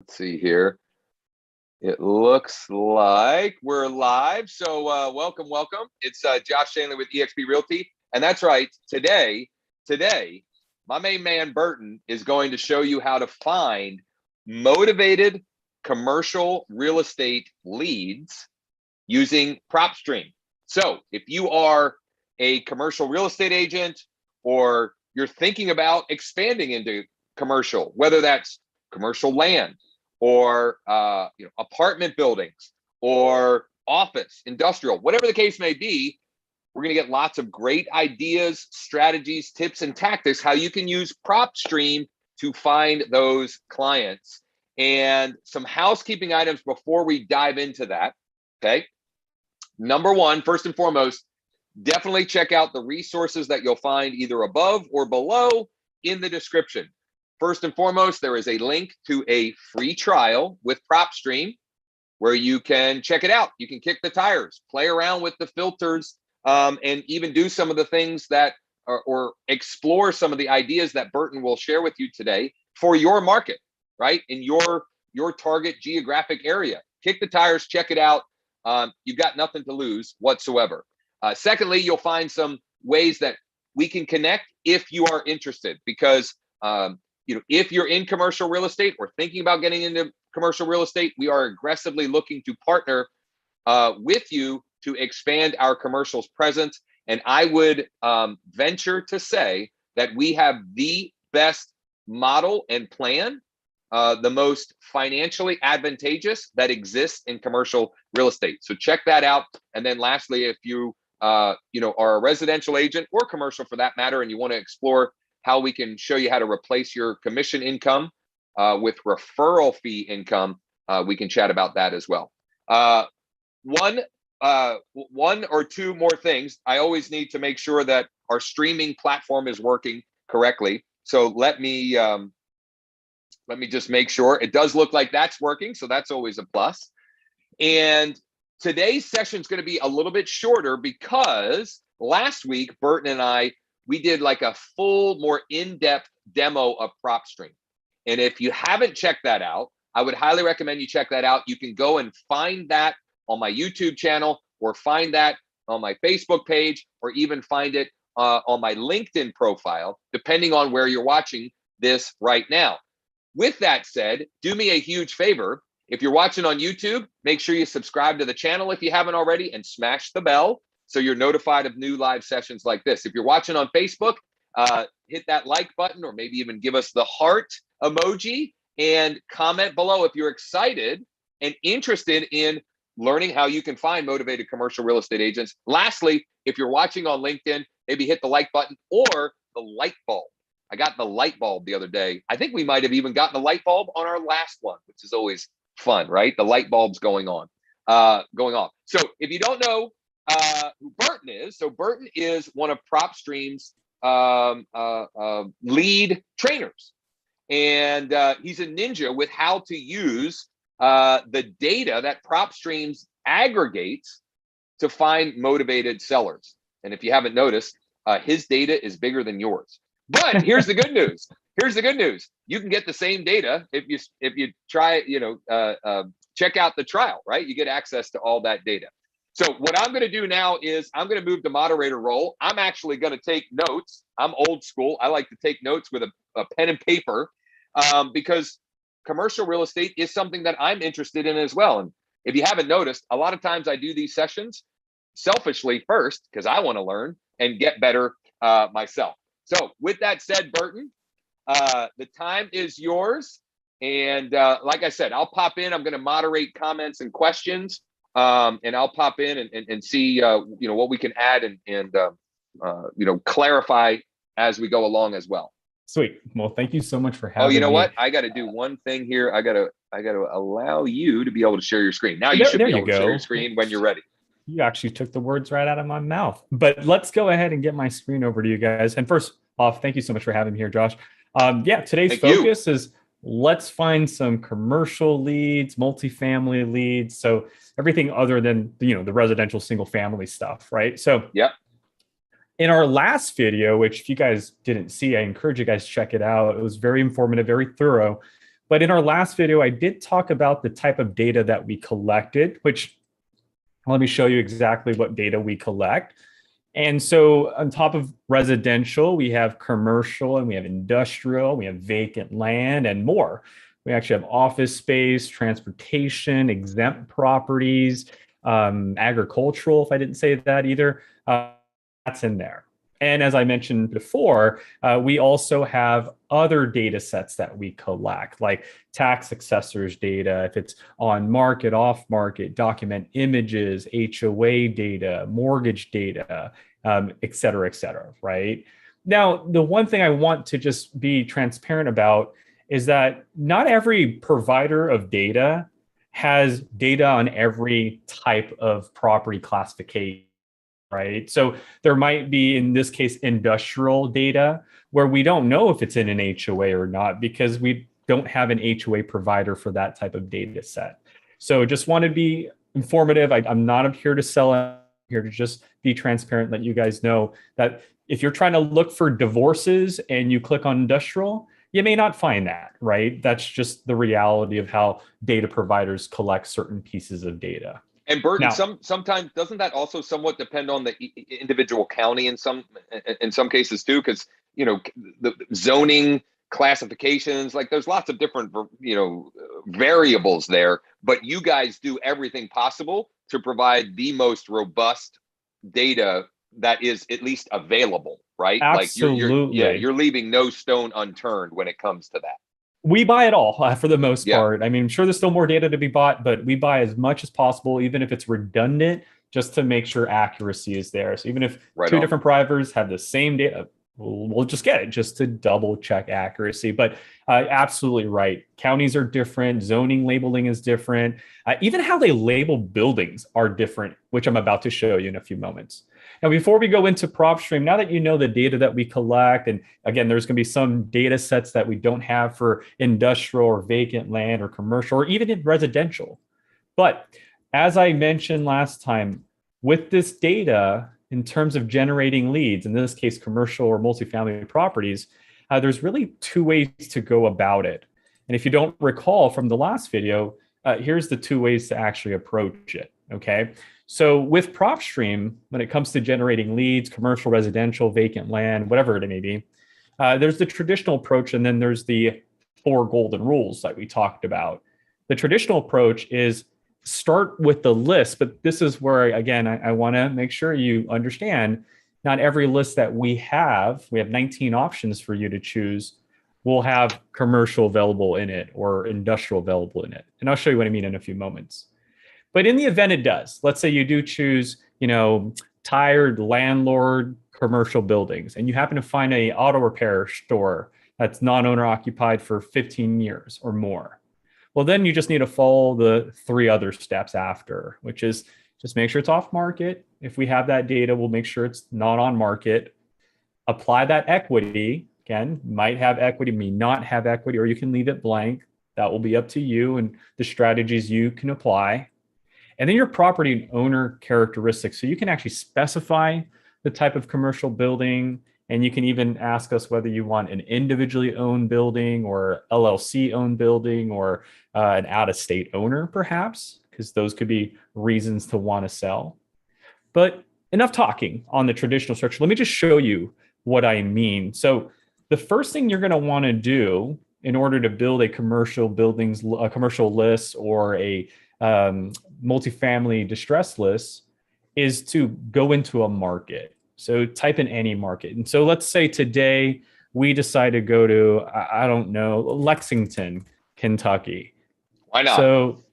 Let's see here. It looks like we're live. So welcome. It's Josh Shanley with eXp Realty. And that's right. Today, my main man, Burton, is going to show you how to find motivated commercial real estate leads using Propstream. So if you are a commercial real estate agent or you're thinking about expanding into commercial, whether that's commercial land or apartment buildings or office, industrial, whatever the case may be, we're going to get lots of great ideas, strategies, tips, and tactics how you can use Propstream to find those clients. And some housekeeping items before we dive into that. Okay. Number one, first and foremost, definitely check out the resources that you'll find either above or below in the description. First and foremost, there is a link to a free trial with Propstream where you can check it out. You can kick the tires, play around with the filters, and even do some of the things that or explore some of the ideas that Burton will share with you today for your market, right? In your target geographic area. Kick the tires, check it out. You've got nothing to lose whatsoever. Secondly, you'll find some ways that we can connect if you are interested, because if you're in commercial real estate or thinking about getting into commercial real estate, we are aggressively looking to partner with you to expand our commercials presence. And I would venture to say that we have the best model and plan, the most financially advantageous that exists in commercial real estate. So check that out. And then lastly, if you are a residential agent or commercial for that matter, and you want to explore how we can show you how to replace your commission income with referral fee income, we can chat about that as well. One or two more things. I always need to make sure that our streaming platform is working correctly. So let me just make sure. It does look like that's working, so that's always a plus. And today's session is going to be a little bit shorter because last week, Burton and I, we did like a full, more in-depth demo of Propstream. And if you haven't checked that out, I would highly recommend you check that out. You can go and find that on my YouTube channel, or find that on my Facebook page, or even find it on my LinkedIn profile, depending on where you're watching this right now. With that said, do me a huge favor. If you're watching on YouTube, make sure you subscribe to the channel if you haven't already, and smash the bell so you're notified of new live sessions like this. If you're watching on Facebook, hit that like button, or maybe even give us the heart emoji, and comment below if you're excited and interested in learning how you can find motivated commercial real estate agents. Lastly, if you're watching on LinkedIn, maybe hit the like button or the light bulb. I got the light bulb the other day. I think we might have even gotten the light bulb on our last one, which is always fun, right? The light bulb's going off. So if you don't know who Burton is, so Burton is one of Propstream's lead trainers. And he's a ninja with how to use the data that Propstream aggregates to find motivated sellers. And if you haven't noticed, his data is bigger than yours. But here's the good news. You can get the same data if you try, check out the trial, right? You get access to all that data. So what I'm going to do now is I'm going to move to moderator role. I'm actually going to take notes. I'm old school. I like to take notes with a pen and paper because commercial real estate is something that I'm interested in as well. And if you haven't noticed, a lot of times I do these sessions selfishly first because I want to learn and get better myself. So with that said, Burton, the time is yours. And like I said, I'll pop in. I'm going to moderate comments and questions. And I'll pop in and see, what we can add and clarify as we go along as well. Sweet. Well, thank you so much for having me. Oh, you know what? I got to do one thing here. I got to allow you to be able to share your screen. Now you should be able to share your screen when you're ready. You actually took the words right out of my mouth. But let's go ahead and get my screen over to you guys. And first off, thank you so much for having me here, Josh. Today's focus is let's find some commercial leads, multifamily leads. So everything other than, the residential single family stuff, right? So yeah. In our last video, which if you guys didn't see, I encourage you guys to check it out. It was very informative, very thorough. But in our last video, I did talk about the type of data that we collected, which let me show you exactly what data we collect. And so on top of residential, we have commercial and we have industrial, we have vacant land and more. We actually have office space, transportation, exempt properties, agricultural, if I didn't say that either. That's in there. And as I mentioned before, we also have other data sets that we collect, like tax assessors data, if it's on market, off market, document images, HOA data, mortgage data, et cetera, right? Now, the one thing I want to just be transparent about is that not every provider of data has data on every type of property classification. Right. So there might be, in this case, industrial data where we don't know if it's in an HOA or not because we don't have an HOA provider for that type of data set. So just want to be informative. I'm not here to sell. I'm here to just be transparent, let you guys know that if you're trying to look for divorces and you click on industrial, you may not find that, right? That's just the reality of how data providers collect certain pieces of data. And Burton, sometimes doesn't that also somewhat depend on the individual county in some cases too? Because the zoning classifications, like there's lots of different variables there. But you guys do everything possible to provide the most robust data that is at least available, right? Absolutely. Like you're leaving no stone unturned when it comes to that. We buy it all for the most part. I mean, I'm sure there's still more data to be bought, but we buy as much as possible, even if it's redundant, just to make sure accuracy is there. So even if two different providers have the same data, we'll just get it just to double check accuracy. But absolutely right. Counties are different. Zoning labeling is different. Even how they label buildings are different, which I'm about to show you in a few moments. Now, before we go into Propstream, now that you know the data that we collect, and again, there's going to be some data sets that we don't have for industrial or vacant land or commercial or even in residential. But as I mentioned last time, with this data, in terms of generating leads, in this case, commercial or multifamily properties, there's really two ways to go about it. And if you don't recall from the last video, here's the two ways to actually approach it, okay? So with Propstream, when it comes to generating leads, commercial, residential, vacant land, whatever it may be, there's the traditional approach, and then there's the 4 golden rules that we talked about. The traditional approach is start with the list, but this is where, again, I want to make sure you understand, not every list that we have 19 options for you to choose, will have commercial available in it or industrial available in it. And I'll show you what I mean in a few moments. But in the event it does, let's say you do choose, tired landlord commercial buildings, and you happen to find a auto repair store that's non-owner occupied for 15 years or more. Well, then you just need to follow the 3 other steps after, which is just make sure it's off market. If we have that data, we'll make sure it's not on market. Apply that equity. Again, might have equity, may not have equity, or you can leave it blank. That will be up to you and the strategies you can apply. And then your property and owner characteristics. So you can actually specify the type of commercial building, and you can even ask us whether you want an individually owned building or LLC owned building or an out-of-state owner, perhaps, because those could be reasons to want to sell. But enough talking on the traditional structure. Let me just show you what I mean. So the first thing you're going to want to do in order to build a commercial list or a multifamily distress list is to go into a market. So type in any market. And so let's say today we decide to go to, I don't know, Lexington, Kentucky. Why not? So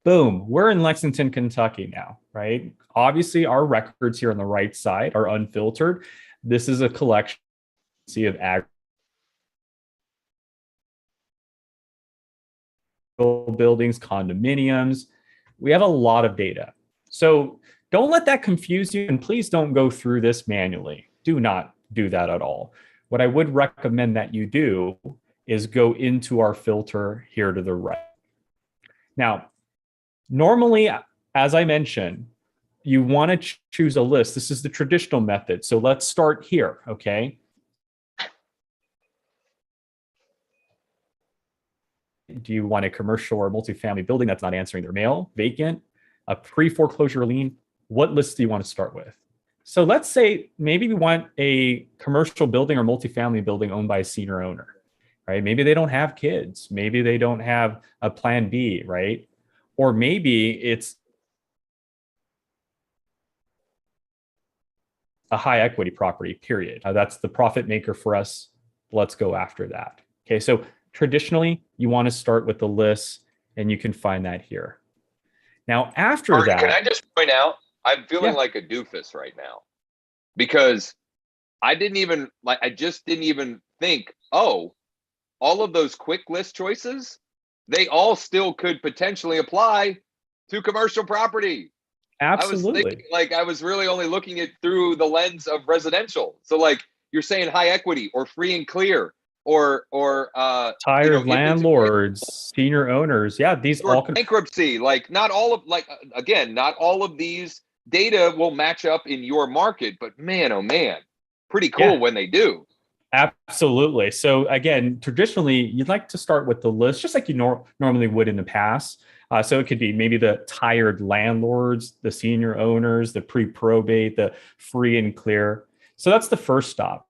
boom, we're in Lexington, Kentucky now, right? Obviously our records here on the right side are unfiltered. This is a collection of buildings, condominiums. We have a lot of data. So don't let that confuse you, and please don't go through this manually. Do not do that at all. What I would recommend that you do is go into our filter here to the right. Now, normally, as I mentioned, you want to choose a list. This is the traditional method. So let's start here, okay? Do you want a commercial or multifamily building that's not answering their mail, vacant, a pre-foreclosure lien? What list do you want to start with? So let's say maybe we want a commercial building or multifamily building owned by a senior owner, right? Maybe they don't have kids. Maybe they don't have a plan B, right? Or maybe it's a high equity property, period. That's the profit maker for us. Let's go after that. Okay, so traditionally, you want to start with the list, and you can find that here. Now, after that, can I just point out, I'm feeling like a doofus right now because I just didn't even think, oh, all of those quick list choices, they all still could potentially apply to commercial property. Absolutely. I was thinking, I was really only looking at through the lens of residential. So you're saying high equity or free and clear or tired landlords, senior owners. Yeah, these all bankruptcy. Not all of these data will match up in your market, but man, oh man, pretty cool when they do. Absolutely. So again, traditionally, you'd like to start with the list, just like you normally would in the past. So it could be maybe the tired landlords, the senior owners, the pre-probate, the free and clear. So that's the first stop.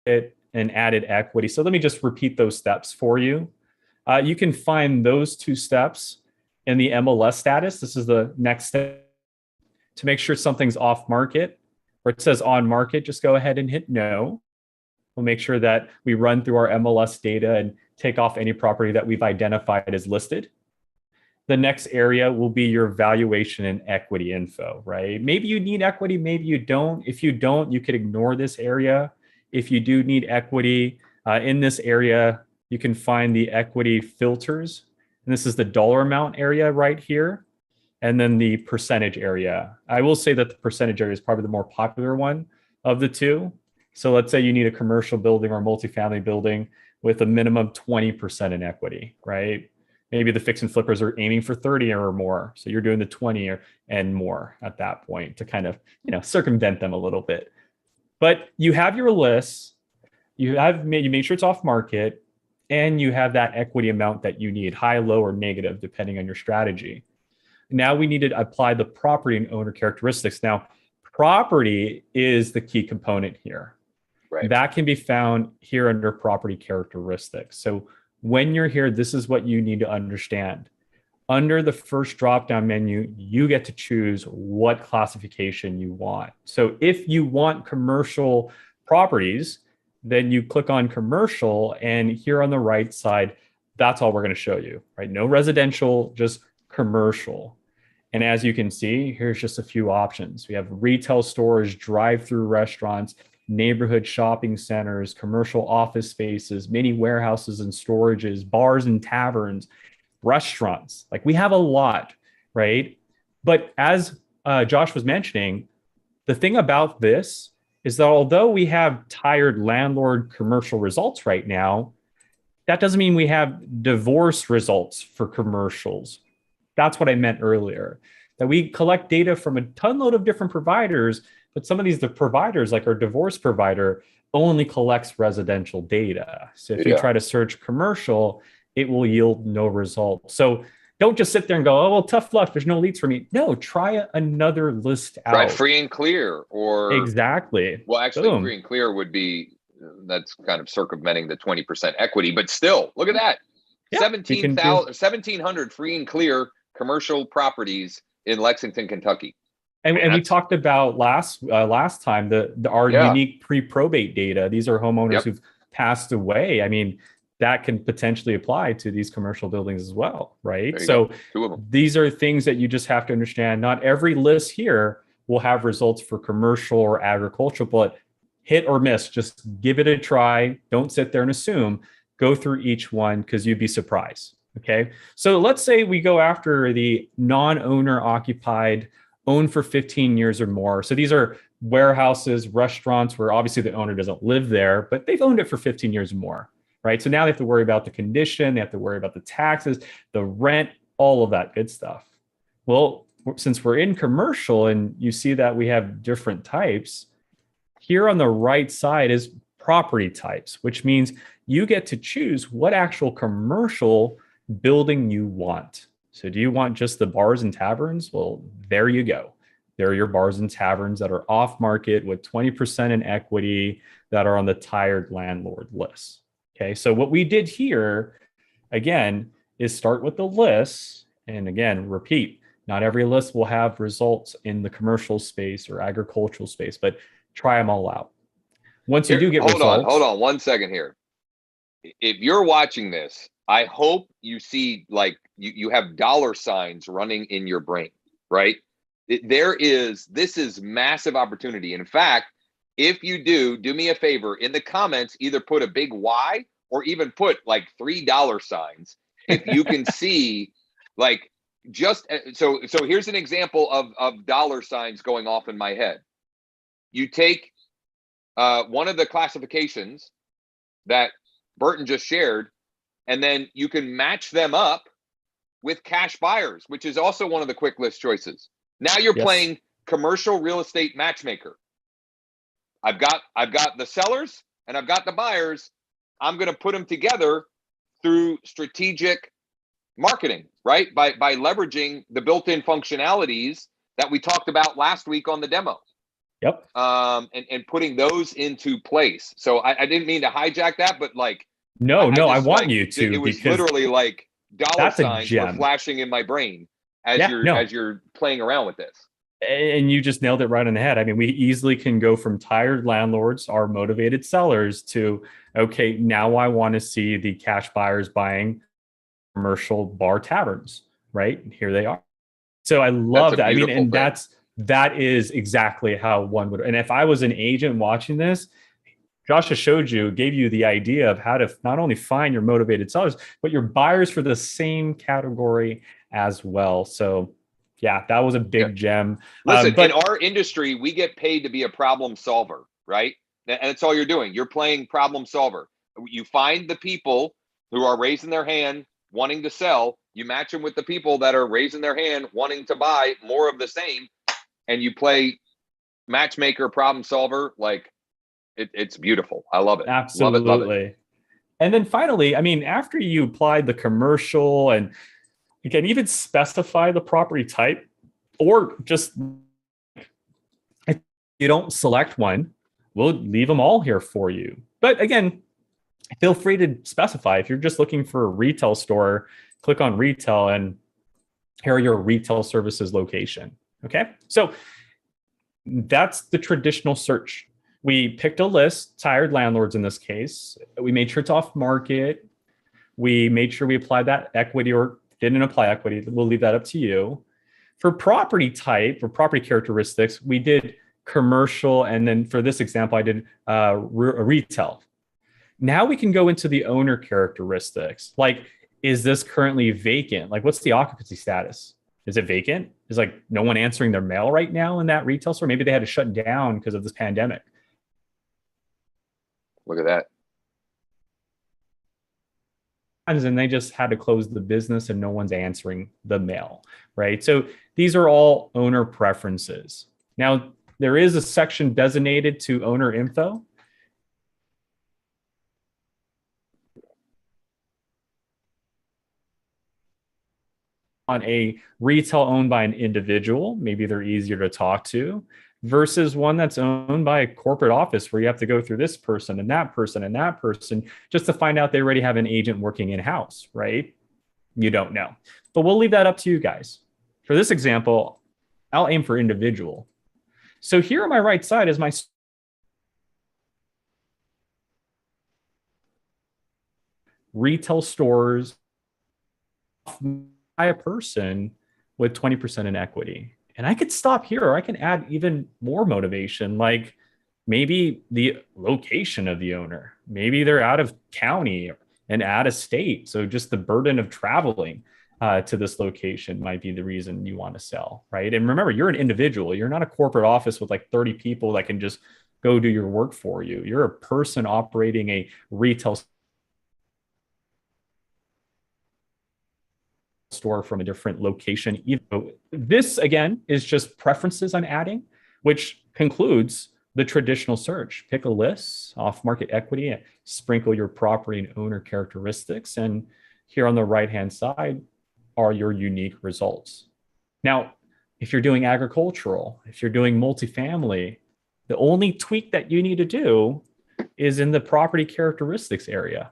And added equity. So let me just repeat those steps for you. You can find those two steps in the MLS status. This is the next step. To make sure something's off market or it says on market, just go ahead and hit no. We'll make sure that we run through our MLS data and take off any property that we've identified as listed. The next area will be your valuation and equity info, right? Maybe you need equity, maybe you don't. If you don't, you could ignore this area. If you do need equity in this area, you can find the equity filters. And this is the dollar amount area right here. And then the percentage area. I will say that the percentage area is probably the more popular one of the two. So let's say you need a commercial building or a multifamily building with a minimum 20% in equity, right? Maybe the fix and flippers are aiming for 30 or more. So you're doing the 20 and more at that point to kind of, circumvent them a little bit. But you have your list, you made sure it's off market, and you have that equity amount that you need, high, low, or negative, depending on your strategy. Now we need to apply the property and owner characteristics. Now, property is the key component here. Right. That can be found here under property characteristics. So when you're here, this is what you need to understand. Under the first drop-down menu, you get to choose what classification you want. So if you want commercial properties, then you click on commercial, and here on the right side, that's all we're going to show you, right? No residential, just commercial. And as you can see, here's just a few options. We have retail stores, drive-through restaurants, neighborhood shopping centers, commercial office spaces, mini warehouses and storages, bars and taverns, restaurants. We have a lot, right? But as Josh was mentioning, the thing about this is that although we have tired landlord commercial results right now, that doesn't mean we have divorce results for commercials. That's what I meant earlier, that we collect data from a ton of different providers, but some of the providers, like our divorce provider, only collects residential data. So if you try to search commercial, it will yield no result. So don't just sit there and go, oh, well, tough luck, there's no leads for me. No, try another list out. Try free and clear or... Exactly. Well, actually, free and clear would be, that's kind of circumventing the 20% equity, but still, look at that. Yeah, 1,700 free and clear commercial properties in Lexington, Kentucky. And we talked about last time our unique pre-probate data. These are homeowners who've passed away. I mean, that can potentially apply to these commercial buildings as well, right? So these are things that you just have to understand. Not every list here will have results for commercial or agricultural, but hit or miss. Just give it a try. Don't sit there and assume. Go through each one because you'd be surprised. Okay, so let's say we go after the non-owner occupied, owned for 15 years or more. So these are warehouses, restaurants where obviously the owner doesn't live there, but they've owned it for 15 years or more, right? So now they have to worry about the condition, they have to worry about the taxes, the rent, all of that good stuff. Well, since we're in commercial and you see that we have different types, here on the right side is property types, which means you get to choose what actual commercial building you want. So do you want just the bars and taverns? Well, there you go. There are your bars and taverns that are off market with 20% in equity that are on the tired landlord list. Okay, so what we did here, again, is start with the list. And again, repeat, not every list will have results in the commercial space or agricultural space, but try them all out. Once you do get results. Hold on 1 second here. If you're watching this, I hope you see like you have dollar signs running in your brain, right? This is massive opportunity. In fact, if you do me a favor in the comments, either put a big Y or even put like $3 signs. If you can see, like, just so here's an example of dollar signs going off in my head. You take one of the classifications that Burton just shared, and then you can match them up with cash buyers, which is also one of the quick list choices. Now you're playing commercial real estate matchmaker. I've got the sellers and I've got the buyers. I'm going to put them together through strategic marketing, right? By leveraging the built-in functionalities that we talked about last week on the demo. Yep. And putting those into place. So I didn't mean to hijack that, but like, I want you to. It was literally like dollar signs were flashing in my brain as you're playing around with this. And you just nailed it right on the head. I mean, we easily can go from tired landlords, our motivated sellers, to, okay, now I want to see the cash buyers buying commercial bar taverns, right? Here they are. So I love that. I mean, and that is exactly how one would. And if I was an agent watching this, Josh has gave you the idea of how to not only find your motivated sellers, but your buyers for the same category as well. So yeah, that was a big gem. Listen, in our industry, we get paid to be a problem solver, right? And that's all you're doing. You're playing problem solver. You find the people who are raising their hand, wanting to sell. You match them with the people that are raising their hand, wanting to buy more of the same. And you play matchmaker, problem solver. Like, it's beautiful. I love it. Absolutely. Love it. And then finally, I mean, after you applied the commercial, and you can even specify the property type, or just if you don't select one, we'll leave them all here for you. But again, feel free to specify. If you're just looking for a retail store, click on retail and here are your retail services location. Okay, so that's the traditional search. We picked a list, tired landlords in this case. We made sure it's off market. We made sure we applied that equity or didn't apply equity. We'll leave that up to you. For property type or property characteristics, we did commercial. And then for this example, I did retail. Now we can go into the owner characteristics. Like, is this currently vacant? Like, what's the occupancy status? Is it vacant? Is like no one answering their mail right now in that retail store? Maybe they had to shut down because of this pandemic. Look at that. And they just had to close the business and no one's answering the mail, right? So these are all owner preferences. Now, there is a section designated to owner info. On a retail owned by an individual, maybe they're easier to talk to, versus one that's owned by a corporate office where you have to go through this person and that person and that person just to find out they already have an agent working in-house, right? You don't know. But we'll leave that up to you guys. For this example, I'll aim for individual. So here on my right side is my retail stores by a person with 20% in equity. And I could stop here, or I can add even more motivation, like maybe the location of the owner. Maybe they're out of county and out of state. So just the burden of traveling to this location might be the reason you want to sell, right? And remember, you're an individual. You're not a corporate office with like 30 people that can just go do your work for you. You're a person operating a retail store from a different location. This, again, is just preferences I'm adding, which concludes the traditional search. Pick a list, off-market equity, and sprinkle your property and owner characteristics. And here on the right-hand side are your unique results. Now, if you're doing agricultural, if you're doing multifamily, the only tweak that you need to do is in the property characteristics area.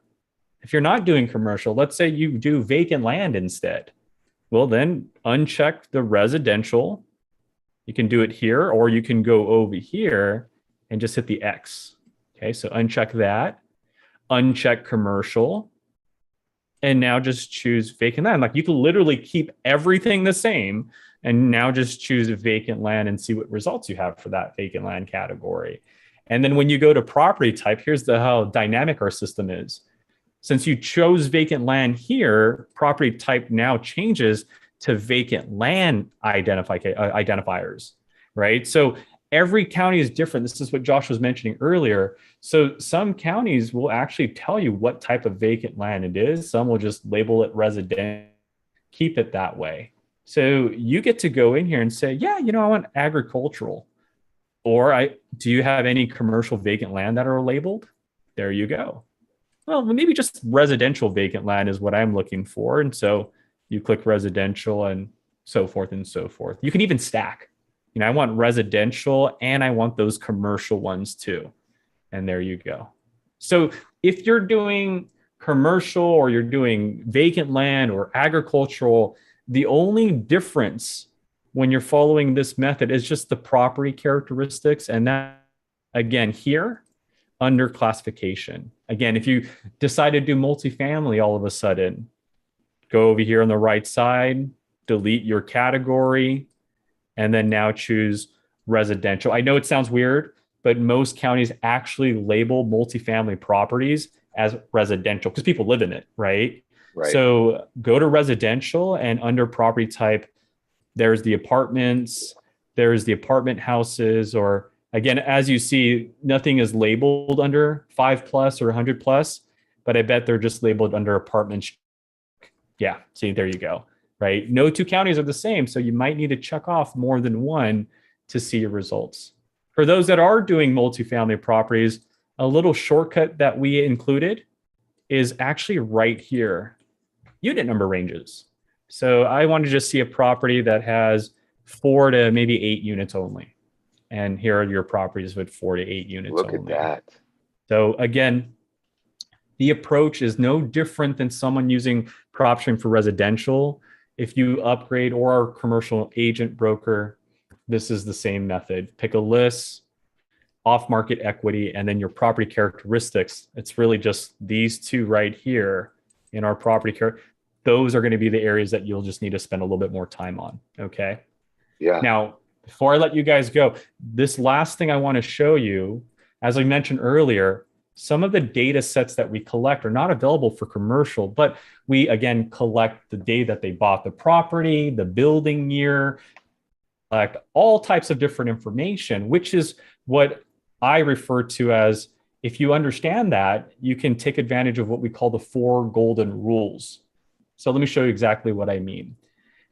If you're not doing commercial, let's say you do vacant land instead. Well, then uncheck the residential. You can do it here, or you can go over here and just hit the X. Okay, so uncheck that, uncheck commercial, and now just choose vacant land. Like you can literally keep everything the same and now just choose vacant land and see what results you have for that vacant land category. And then when you go to property type, here's how dynamic our system is. Since you chose vacant land here, property type now changes to vacant land identifiers, right? So every county is different. This is what Josh was mentioning earlier. So some counties will actually tell you what type of vacant land it is. Some will just label it residential, keep it that way. So you get to go in here and say, yeah, I want agricultural. Or do you have any commercial vacant land that are labeled? There you go. Well, maybe just residential vacant land is what I'm looking for. And so you click residential and so forth and so forth. You can even stack. I want residential and I want those commercial ones too. And there you go. So if you're doing commercial or you're doing vacant land or agricultural, the only difference when you're following this method is just the property characteristics. And that, again, here under classification. Again, if you decide to do multifamily all of a sudden, go over here on the right side, delete your category, and then now choose residential. I know it sounds weird, but most counties actually label multifamily properties as residential because people live in it, right? Right. So go to residential, and under property type, there's the apartments, there's the apartment houses, or again, as you see, nothing is labeled under 5+ or 100+, but I bet they're just labeled under apartments. Yeah, see, there you go, right? No two counties are the same, so you might need to check off more than one to see your results. For those that are doing multifamily properties, a little shortcut that we included is actually right here, unit number ranges. So I want to just see a property that has 4 to maybe 8 units only. And here are your properties with 4 to 8 units Look only. at that. So again, the approach is no different than someone using Propstream for residential. If you upgrade or are a commercial agent broker, this is the same method. Pick a list, off-market equity, and then your property characteristics. It's really just these two right here in our property care. Those are going to be the areas that you'll just need to spend a little bit more time on. Okay. Yeah. Now, before I let you guys go, this last thing I want to show you, as I mentioned earlier, some of the data sets that we collect are not available for commercial, but we, again, collect the day that they bought the property, the building year, collect all types of different information, which is what I refer to as, if you understand that, you can take advantage of what we call the 4 golden rules. So let me show you exactly what I mean.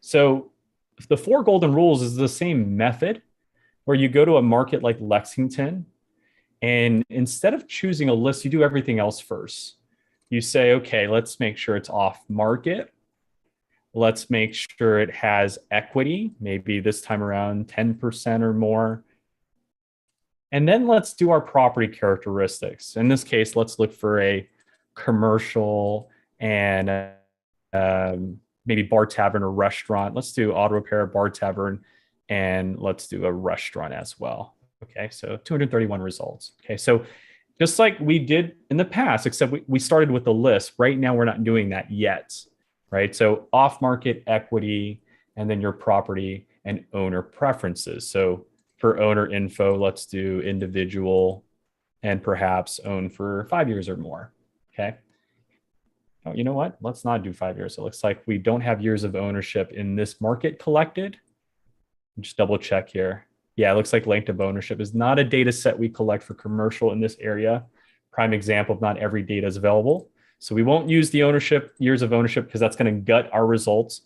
So the 4 golden rules is the same method where you go to a market like Lexington, and instead of choosing a list, you do everything else first. You say, okay, let's make sure it's off market. Let's make sure it has equity, maybe this time around 10% or more. And then let's do our property characteristics. In this case, let's look for a commercial and maybe bar, tavern, or restaurant. Let's do auto repair, bar, tavern, and let's do a restaurant as well. Okay, so 231 results. Okay, so just like we did in the past, except we started with a list. Right now, we're not doing that yet, right? So off-market equity, and then your property and owner preferences. So for owner info, let's do individual and perhaps own for 5 years or more, okay? Oh, you know what? Let's not do 5 years. It looks like we don't have years of ownership in this market collected. Just double check here. Yeah, it looks like length of ownership is not a data set we collect for commercial in this area. Prime example of not every data is available. So we won't use the ownership, years of ownership, because that's going to gut our results.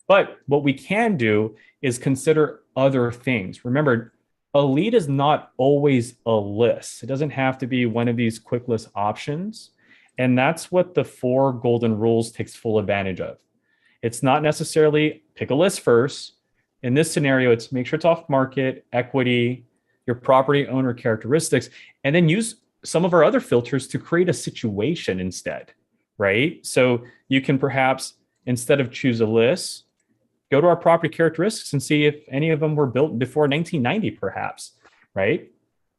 But what we can do is consider other things. Remember, a lead is not always a list. It doesn't have to be one of these quick list options. And that's what the 4 golden rules takes full advantage of. It's not necessarily pick a list first. In this scenario, it's make sure it's off market, equity, your property owner characteristics, and then use some of our other filters to create a situation instead, right? So you can perhaps, instead of choose a list, go to our property characteristics and see if any of them were built before 1990, perhaps, right?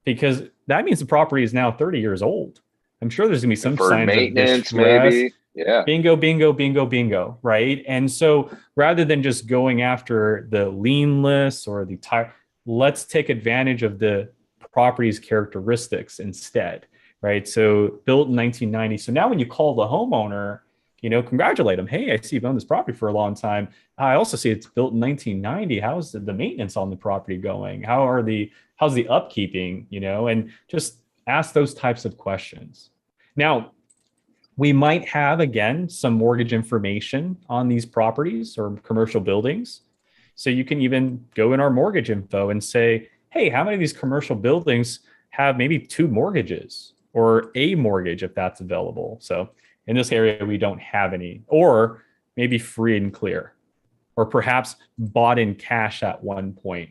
Because that means the property is now 30 years old. I'm sure there's going to be some Deferred signs of maintenance, distress. maybe. Yeah. Bingo, bingo, bingo, bingo, right? And so rather than just going after the lien list or the tire, let's take advantage of the property's characteristics instead, right? So built in 1990. So now when you call the homeowner, congratulate them. Hey, I see you've owned this property for a long time. I also see it's built in 1990. How's the maintenance on the property going? How's the upkeeping, and just ask those types of questions. Now, we might have, again, some mortgage information on these properties or commercial buildings. So you can even go in our mortgage info and say, hey, how many of these commercial buildings have maybe 2 mortgages or a mortgage if that's available? So in this area, we don't have any, or maybe free and clear, or perhaps bought in cash at one point,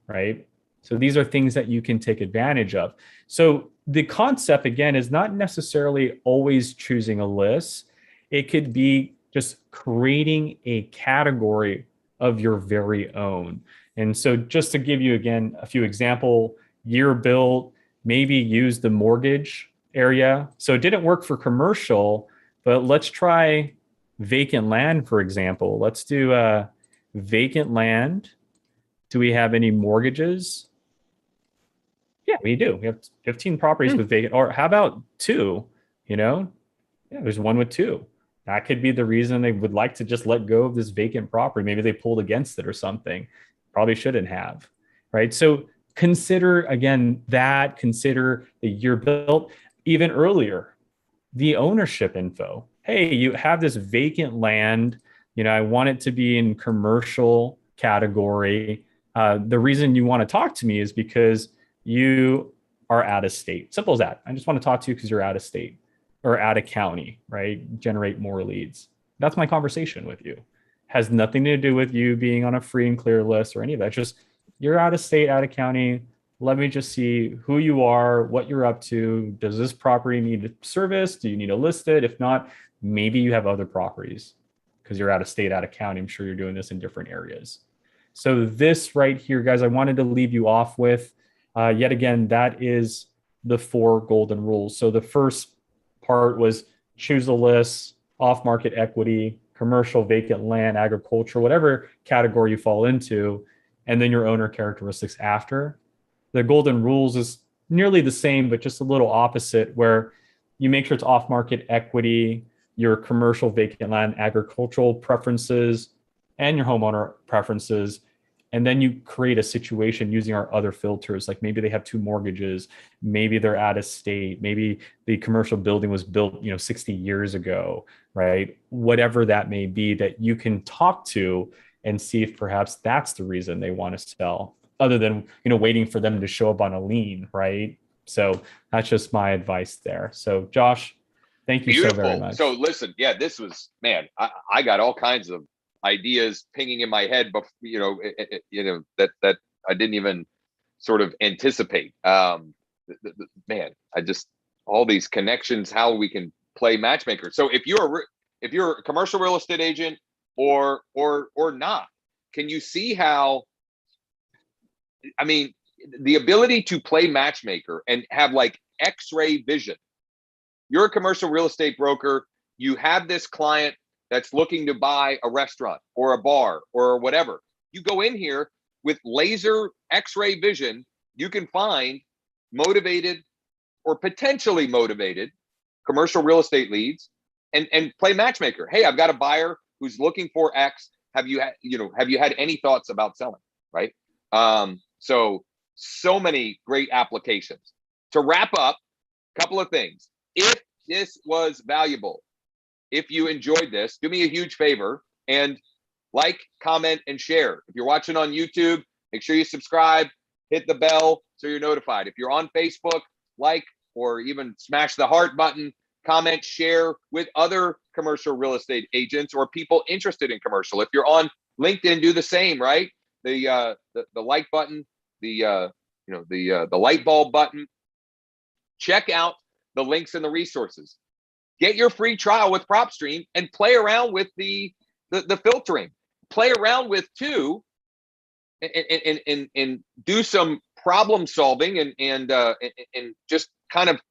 right? So these are things that you can take advantage of. So the concept, again, is not necessarily always choosing a list. It could be just creating a category of your very own. And so just to give you, again, a few example, year built, maybe use the mortgage area. So it didn't work for commercial, but let's try vacant land, for example. Let's do vacant land. Do we have any mortgages? Yeah, we do. We have 15 properties with vacant, or how about 2? Yeah, there's one with 2. That could be the reason they would like to just let go of this vacant property. Maybe they pulled against it or something. Probably shouldn't have, right? So consider, again, consider the year built, even earlier, the ownership info. Hey, you have this vacant land. I want it to be in commercial category. The reason you want to talk to me is because you are out of state. Simple as that. I just want to talk to you because you're out of state or out of county, right? Generate more leads. That's my conversation with you. Has nothing to do with you being on a free and clear list or any of that. Just you're out of state, out of county. Let me just see who you are, what you're up to. Does this property need service? Do you need to list it? If not, maybe you have other properties because you're out of state, out of county. I'm sure you're doing this in different areas. So this right here, guys, I wanted to leave you off with. Yet again, that is the 4 golden rules. So the first part was choose a list, off-market equity, commercial, vacant land, agriculture, whatever category you fall into, and then your owner characteristics after. The golden rules is nearly the same, but just a little opposite, where you make sure it's off-market equity, your commercial, vacant land, agricultural preferences, and your homeowner preferences. And then you create a situation using our other filters, like maybe they have 2 mortgages, maybe they're out of state, maybe the commercial building was built, 60 years ago, right? Whatever that may be, that you can talk to and see if perhaps that's the reason they want to sell, other than, waiting for them to show up on a lien, right? So that's just my advice there. So Josh, thank you so very much. So listen, yeah, this was, man, I got all kinds of ideas pinging in my head, but that I didn't even sort of anticipate. Man, all these connections, how we can play matchmaker. So if you're a commercial real estate agent or not, can you see how? I mean, the ability to play matchmaker and have like X-ray vision. You're a commercial real estate broker. You have this client that's looking to buy a restaurant or a bar or whatever. You go in here with laser X-ray vision, you can find motivated or potentially motivated commercial real estate leads and play matchmaker. Hey, I've got a buyer who's looking for X. Have you had any thoughts about selling? Right. So many great applications. To wrap up, a couple of things. If this was valuable, if you enjoyed this, do me a huge favor and like, comment, and share. If you're watching on YouTube, make sure you subscribe. hit the bell so you're notified. If you're on Facebook, like, or even smash the heart button, comment, share with other commercial real estate agents or people interested in commercial. If you're on LinkedIn, do the same, right? The like button, the light bulb button. Check out the links and the resources. Get your free trial with Propstream and play around with the filtering. Play around with too, and do some problem solving and just kind of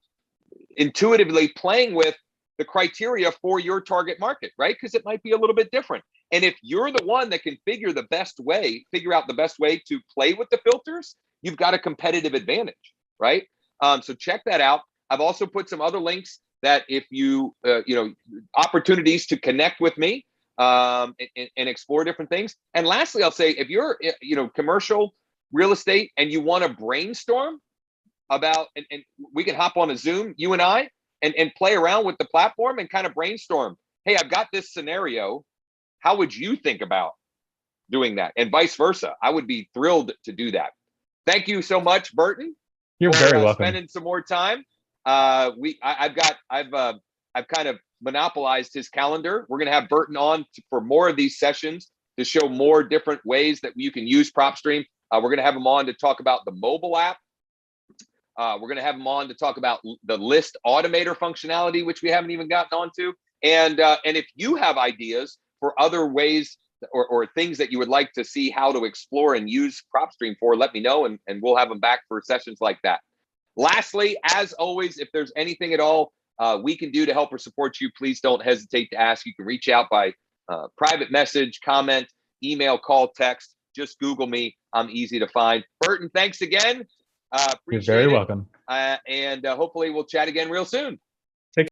intuitively playing with the criteria for your target market, right? Because it might be a little bit different. And if you're the one that can figure out the best way to play with the filters, you've got a competitive advantage, right? So check that out. I've also put some other links that if you, opportunities to connect with me and explore different things. And lastly, I'll say, if you're, commercial real estate and you want to brainstorm about, and we can hop on a Zoom, you and I, and play around with the platform and kind of brainstorm. Hey, I've got this scenario. How would you think about doing that? And vice versa. I would be thrilled to do that. Thank you so much, Burton. You're very welcome. Spending some more time. I've kind of monopolized his calendar. We're going to have Burton on for more of these sessions to show more different ways that you can use Propstream. We're going to have him on to talk about the mobile app. We're going to have him on to talk about the list automator functionality, which we haven't even gotten onto. And if you have ideas for other ways or things that you would like to see how to explore and use Propstream for, let me know, and we'll have them back for sessions like that. Lastly, as always, if there's anything at all we can do to help or support you, please don't hesitate to ask. You can reach out by private message, comment, email, call, text. Just Google me. I'm easy to find. Burton, thanks again. You're very welcome. And hopefully we'll chat again real soon.